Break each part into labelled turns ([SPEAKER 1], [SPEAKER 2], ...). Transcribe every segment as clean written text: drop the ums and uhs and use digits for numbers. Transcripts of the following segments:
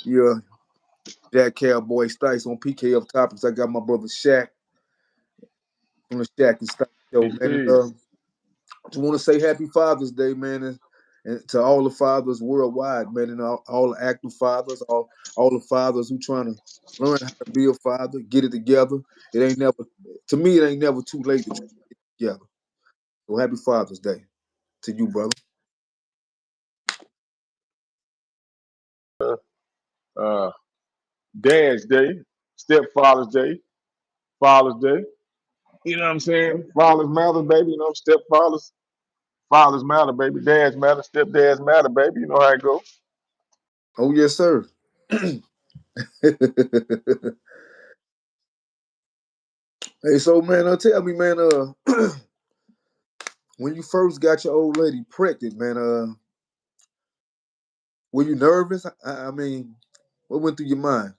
[SPEAKER 1] Yeah, Jack Cowboy Stice on PKF Topics. I got my brother Shaq from the Shaq and Stice show,
[SPEAKER 2] Peace,
[SPEAKER 1] man. And,
[SPEAKER 2] peace.
[SPEAKER 1] just want to say Happy Father's Day, man, and to all the fathers worldwide, man, and all the active fathers, all the fathers who trying to learn how to be a father, get it together. It ain't never, to me, it ain't never too late to try to get it together. So Happy Father's Day to you, brother.
[SPEAKER 2] Uh, Dad's Day, Stepfather's Day, Father's Day. You know what I'm saying? Fathers matter, baby. You know, stepfathers, fathers matter, baby. Dads matter, stepdads matter, baby. You know how it goes.
[SPEAKER 1] Oh yes, sir. Hey, so man, tell me, man, when you first got your old lady pregnant, man, were you nervous? I mean, what went through your mind?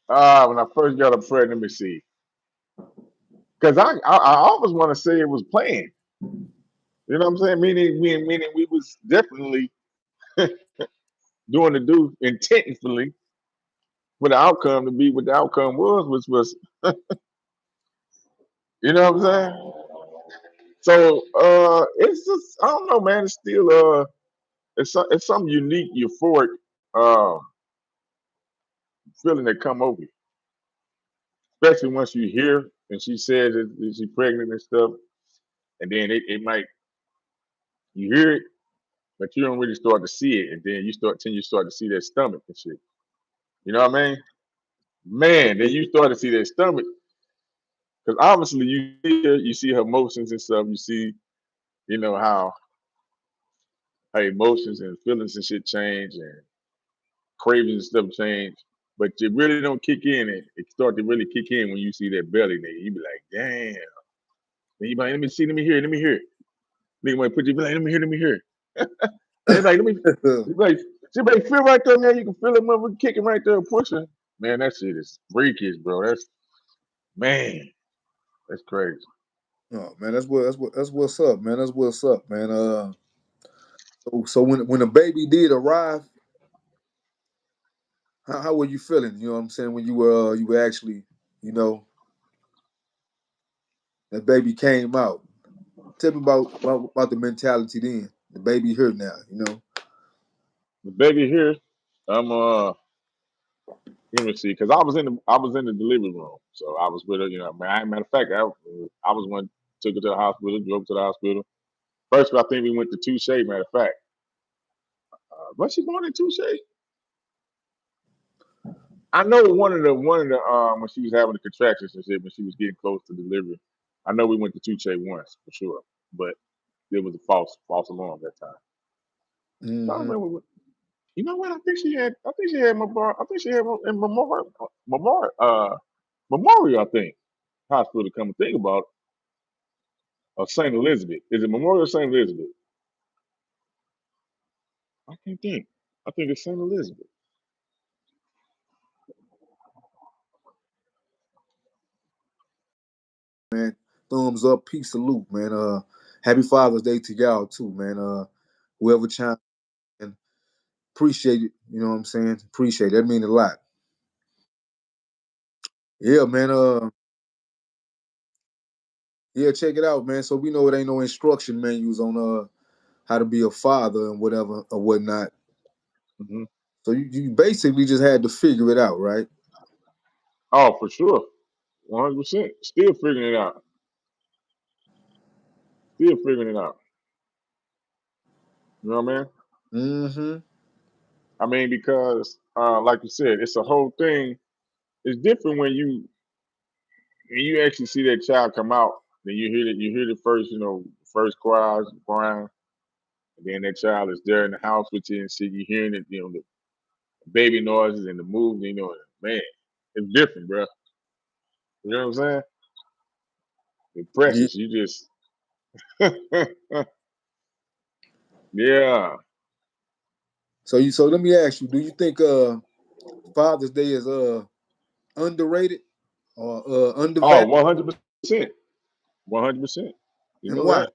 [SPEAKER 2] When I first got her pregnant, let me see. Because I always want to say it was planned. You know what I'm saying? Meaning we was definitely doing the do intentionally for the outcome to be what the outcome was, which was, you know what I'm saying? So it's just I don't know, man. It's still it's some unique euphoric uh, feeling that come over you, especially once you hear and she says that she's pregnant and stuff, and then it might you hear it, but you don't really start to see it, and then you start to see that stomach and shit. You know what I mean? Man, then you start to see that stomach because obviously you see her emotions and stuff. You see, you know how her emotions and feelings and shit change and cravings and stuff change. But it really don't kick in. It start to really kick in when you see that belly, nigga. You be like, damn. Then you be like, let me see, let me hear. Nigga might put you be like, let me hear. And like, you be like, she be like, feel right there, man. You can feel it, motherfucker kicking right there, pushing. Man, that shit is freakish, bro. Man, that's crazy.
[SPEAKER 1] Oh man, that's what's up, man. That's what's up, man. So when the baby did arrive, how were you feeling? You know what I'm saying when you were actually, you know, that baby came out. Tell me about the mentality then. The baby here now, you know.
[SPEAKER 2] The baby here, I'm let me see, because I was in the delivery room, so I was with her. You know, man. Matter of fact, I was one took her to the hospital, drove to the hospital. First, I think we went to Touche. Matter of fact, was she born in Touche? I know one of the when she was having the contractions and shit when she was getting close to delivery. I know we went to Touche once for sure, but it was a false alarm that time. So I
[SPEAKER 1] Hmm.
[SPEAKER 2] remember. You know what? I think she had Memorial. I think she had in Memorial. I think hospital. To come and think about of Saint Elizabeth. Is it Memorial or Saint Elizabeth? I can't think. I think it's Saint Elizabeth.
[SPEAKER 1] Man, thumbs up, peace, salute, man. Happy Father's Day to y'all too, man. Whoever chimed in, appreciate it. You know what I'm saying? Appreciate it. That mean a lot. Yeah, man. Yeah, check it out, man. So we know it ain't no instruction manuals on how to be a father and whatever or whatnot.
[SPEAKER 2] Hmm.
[SPEAKER 1] So you basically just had to figure it out, right?
[SPEAKER 2] Oh, for sure, 100%. Still figuring it out. Still figuring it out. You know what I mean?
[SPEAKER 1] Mm-hmm.
[SPEAKER 2] I mean because, like you said, it's a whole thing. It's different when you actually see that child come out. Then you hear the first, first cries, crying, and then that child is there in the house with you and shit. You hearing it, the baby noises and the moves. Man, it's different, bro. You know what I'm saying? It's
[SPEAKER 1] Yeah.
[SPEAKER 2] precious. You just, yeah.
[SPEAKER 1] So let me ask you, do you think Father's Day is underrated or
[SPEAKER 2] Oh,
[SPEAKER 1] undervalued?
[SPEAKER 2] 100%. 100%. You
[SPEAKER 1] And
[SPEAKER 2] know
[SPEAKER 1] why?
[SPEAKER 2] that.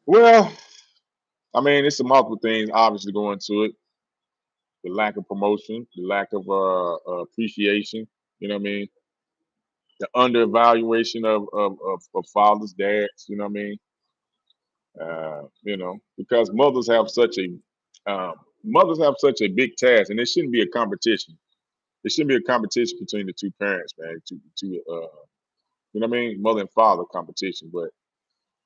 [SPEAKER 2] Well, I mean, it's some multiple things obviously go into it. The lack of promotion, the lack of appreciation. You know what I mean? The underevaluation of fathers, dads. You know what I mean? Because mothers have such a big task, and it shouldn't be a competition. It shouldn't be a competition between the two parents, man. You know what I mean? Mother and father competition. But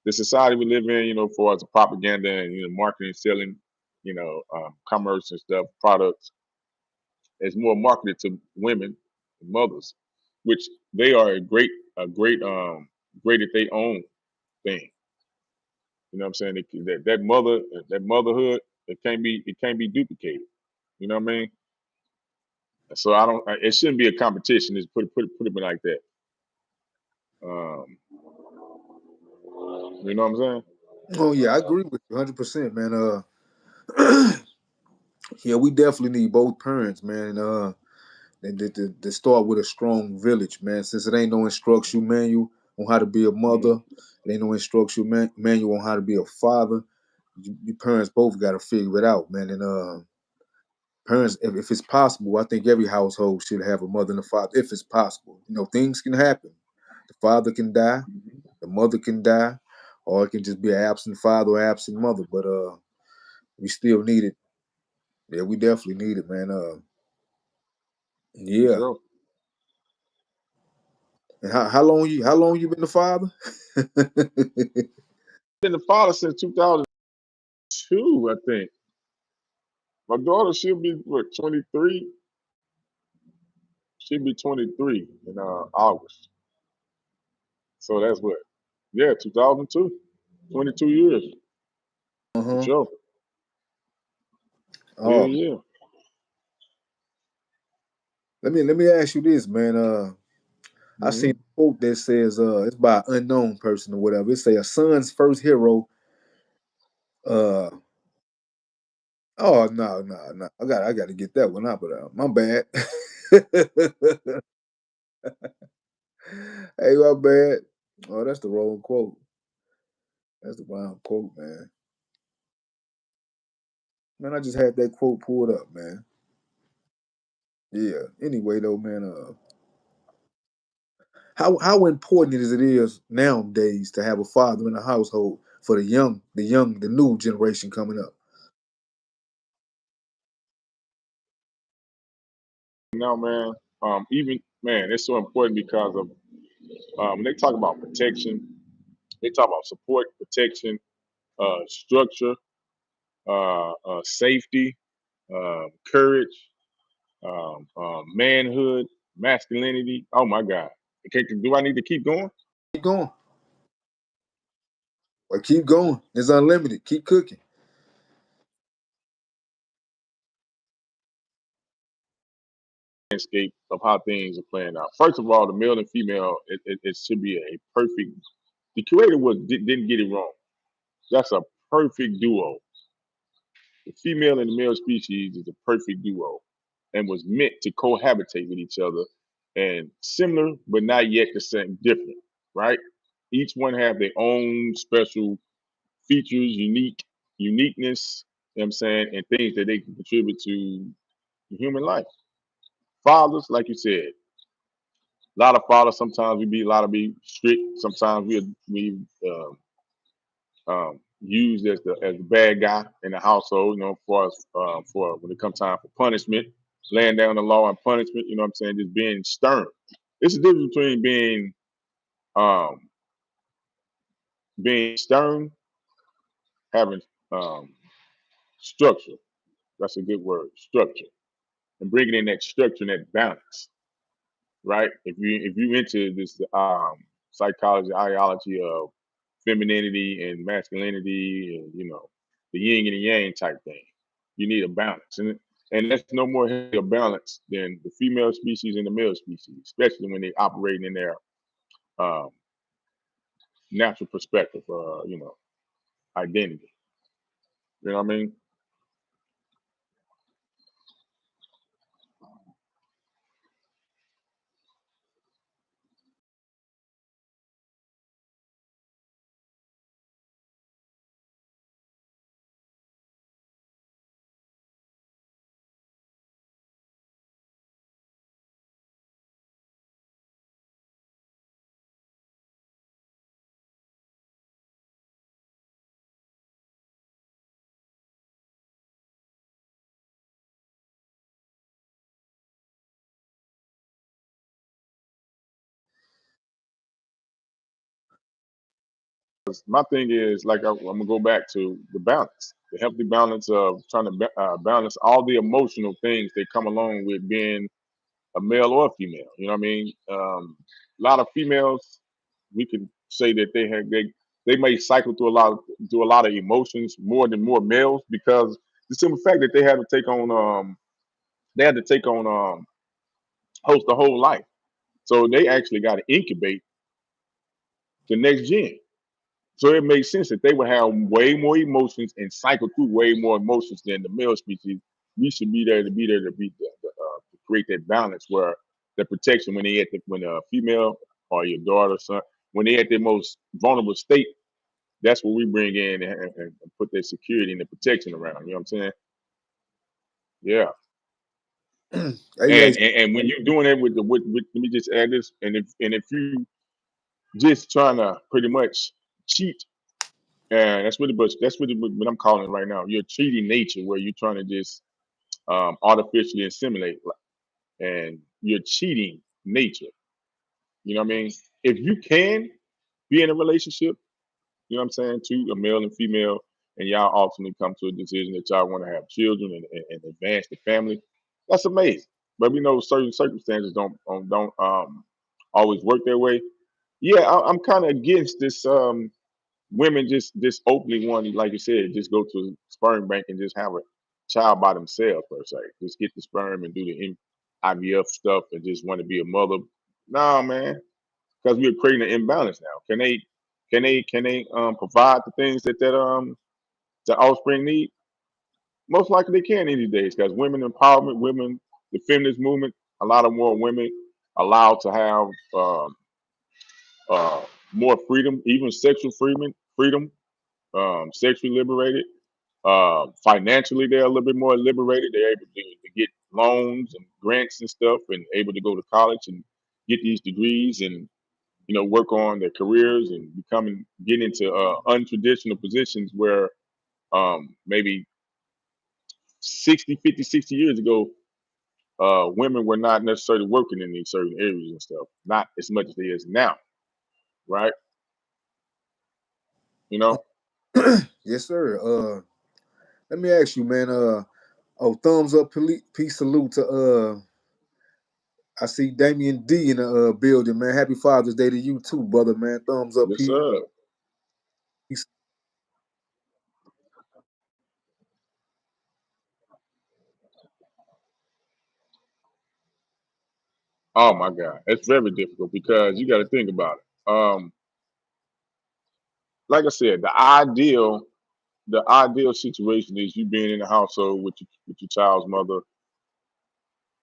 [SPEAKER 2] the society we live in, for as a propaganda and marketing, selling, commerce and stuff, products, is more marketed to women, mothers, which they are great at their own thing. You know what I'm saying? That motherhood, it can't be duplicated. You know what I mean? So it shouldn't be a competition. Just put it like that. Um, you know what I'm saying?
[SPEAKER 1] Oh yeah, I agree with you 100%, man. Yeah, we definitely need both parents, man. And to start with a strong village, man. Since it ain't no instructional manual on how to be a mother, it ain't no instructional manual on how to be a father. You parents both got to figure it out, man. And parents, if it's possible, I think every household should have a mother and a father, if it's possible. Things can happen. The father can die, the mother can die, or it can just be an absent father or absent mother. But we still need it. Yeah, we definitely need it, man.
[SPEAKER 2] For
[SPEAKER 1] Yeah.
[SPEAKER 2] sure.
[SPEAKER 1] And how long you been the father?
[SPEAKER 2] Been the father since 2002, I think. My daughter, she'll be what, 23? She'll be 23 in August. So that's what? Yeah, 2002. 22 years for
[SPEAKER 1] Uh-huh.
[SPEAKER 2] sure. Yeah,
[SPEAKER 1] Oh,
[SPEAKER 2] yeah.
[SPEAKER 1] let me ask you this, man. I seen
[SPEAKER 2] hmm
[SPEAKER 1] a quote that says it's by an unknown person or whatever. It say a son's first hero. Uh oh, no, no, no. I got to get that one out, but my bad. Hey, my bad. Oh, that's the wrong quote. That's the wrong quote, man. Man, I just had that quote pulled up, man. Yeah. Anyway, though, man, how important it is nowadays to have a father in the household for the new generation coming up.
[SPEAKER 2] Now, man, even man, it's so important because of when they talk about protection, they talk about support, protection, structure, safety, courage, manhood, masculinity. Oh my God. Okay, do I need to keep going?
[SPEAKER 1] Keep going. Or keep going. It's unlimited. Keep cooking.
[SPEAKER 2] Landscape of how things are playing out. First of all, the male and female, it should be a perfect. The creator didn't get it wrong. That's a perfect duo. The female and the male species is a perfect duo, and was meant to cohabitate with each other, and similar but not yet the same, different, right? Each one have their own special features, uniqueness. You know what I'm saying, and things that they can contribute to human life. Fathers, like you said, a lot of fathers. Sometimes we be a lot of be strict. Sometimes we used as the bad guy in the household. For when it comes time for punishment, laying down the law and punishment. You know what I'm saying? Just being stern. It's the difference between um, being stern, having um, structure. That's a good word, structure, and bringing in that structure and that balance. Right? If you into this psychology, ideology of femininity and masculinity, and the yin and the yang type thing, you need a balance, and that's no more a balance than the female species and the male species, especially when they operating in their um, natural perspective, identity. You know what I mean? my thing is like I'm gonna go back to the balance, the healthy balance of trying to balance all the emotional things that come along with being a male or a female. You know what I mean? A lot of females, we can say that they may cycle through a lot of emotions more males because the simple fact that they had to take on host the whole life. So they actually got to incubate the next gen. So it makes sense that they would have way more emotions and cycle through way more emotions than the male species. We should be there to to create that balance where the protection when a female or your daughter, son, when they at their most vulnerable state, that's what we bring in and put that security and the protection around. You know what I'm saying? Yeah.
[SPEAKER 1] Hey,
[SPEAKER 2] And when you're doing it with let me just add this, and if you just trying to pretty much cheat. And what I'm calling it right now. You're cheating nature, where you're trying to just artificially assimilate, and you're cheating nature. You know what I mean? If you can be in a relationship, you know what I'm saying, to a male and female, and y'all ultimately come to a decision that y'all want to have children and advance the family, that's amazing. But we know certain circumstances don't always work that way. Yeah, I'm kind of against this. Women just openly want, like you said, just go to a sperm bank and just have a child by themselves per se. Just get the sperm and do the IVF stuff and just want to be a mother. No, man, because we're creating an imbalance now. Can they provide the things that the offspring need? Most likely they can these days because women empowerment, the feminist movement, a lot of more women allowed to have uh, more freedom, even sexual freedom, sexually liberated. Financially, they're a little bit more liberated. They're able to get loans and grants and stuff, and able to go to college and get these degrees, and work on their careers and get into untraditional positions where maybe 60 years ago, women were not necessarily working in these certain areas and stuff. Not as much as they is now, right? You know.
[SPEAKER 1] yes, sir. Let me ask you, man. Thumbs up, peace, salute to I see Damien D in the building, man. Happy Father's Day to you too, brother, man. Thumbs up,
[SPEAKER 2] Yes,
[SPEAKER 1] peace.
[SPEAKER 2] sir. Oh my God, it's very difficult because you got to think about it. Like I said, the ideal situation is you being in a household with your child's mother.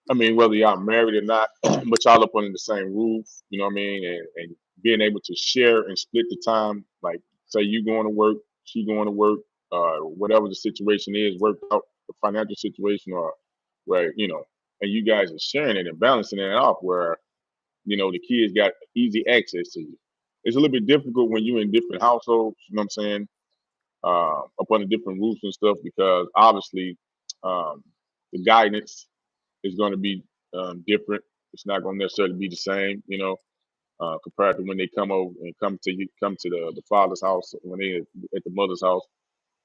[SPEAKER 2] I mean, whether y'all married or not, but y'all up under the same roof, you know what I mean, and being able to share and split the time. Like, say you going to work, she going to work, whatever the situation is, work out the financial situation, or where and you guys are sharing it and balancing it off, where the kids got easy access to you. It's a little bit difficult when you're in different households, you know what I'm saying, up under different roofs and stuff, because obviously um, the guidance is going to be different. It's not going to necessarily be the same, compared to when they come over and come to the father's house, when they at the mother's house.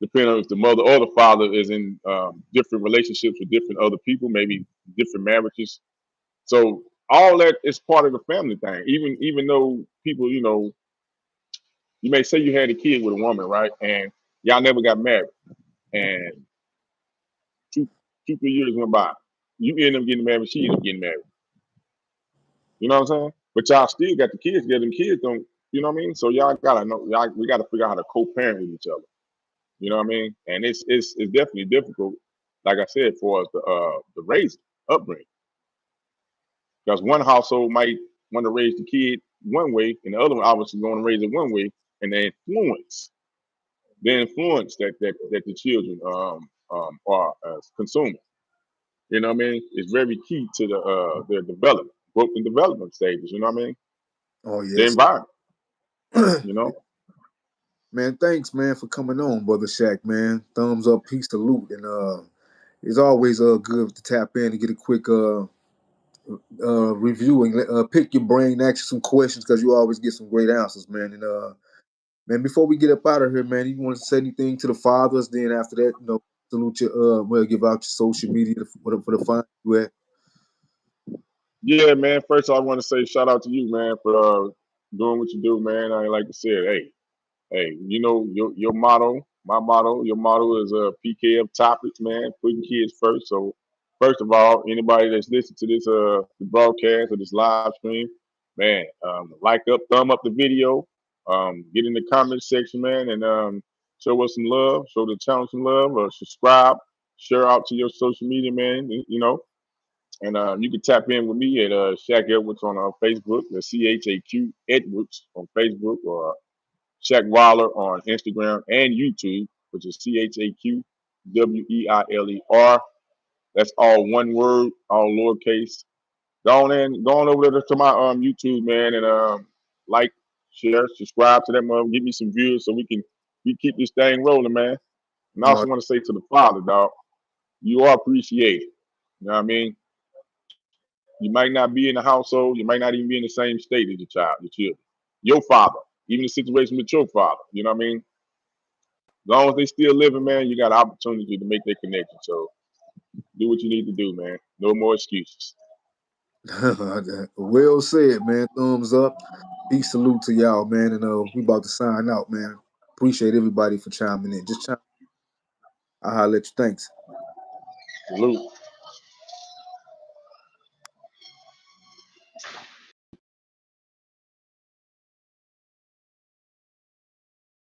[SPEAKER 2] Depending on if the mother or the father is in different relationships with different other people, maybe different marriages. So all that is part of the family thing. Even though people, you may say you had a kid with a woman, right? And y'all never got married. And two, 3 years went by. You end up getting married, she ended up getting married. You know what I'm saying? But y'all still got the kids together. Them kids don't, you know what I mean? So y'all gotta know, we gotta figure out how to co-parent with each other. You know what I mean? And it's definitely difficult, like I said, for us to raise upbringing. Because one household might want to raise the kid one way, and the other one obviously going to raise it one way, and the influence that the children are consuming. You know what I mean? Is very key to their development, growth and development stages. You know what I mean?
[SPEAKER 1] Oh
[SPEAKER 2] The
[SPEAKER 1] yes.
[SPEAKER 2] environment. You know.
[SPEAKER 1] Man, thanks, man, for coming on, brother Shaq, man. Thumbs up, peace, salute, and it's always good to tap in and get a quick review and pick your brain, ask you some questions because you always get some great answers, man. And Man, before we get up out of here, man, you want to say anything to the fathers? Then after that, salute your well, give out your social media for the find you at.
[SPEAKER 2] Yeah, man. First, I want to say shout out to you, man, for doing what you do, man. I like to say, hey, you know your motto, my motto, your motto is PKF topics, man. Putting kids first. So, first of all, anybody that's listening to this the broadcast or this live stream, man, like up, thumb up the video, get in the comment section, man, and show us some love, show the channel some love, or subscribe, share out to your social media, man. You know. And you can tap in with me at Shaq Edwards on Facebook, the CHAQ Edwards on Facebook, or Shaq Weiler on Instagram and YouTube, which is CHAQ WEILER. That's all one word, all lowercase. Go on over there to my YouTube, man, and like, share, subscribe to that mother, give me some views so we keep this thing rolling, man. And I
[SPEAKER 1] Uh,
[SPEAKER 2] also want to say to the father, dog, you are appreciated. You know what I mean? You might not be in the household. You might not even be in the same state as your child, your children. Your father, even the situation with your father. You know what I mean? As long as they still living, man, you got an opportunity to make that connection. So do what you need to do, man. No more excuses.
[SPEAKER 1] well said, man. Thumbs up. Peace, salute to y'all, man. And we about to sign out, man. Appreciate everybody for chiming in. Just chime. I'll let you. Thanks.
[SPEAKER 2] Salute.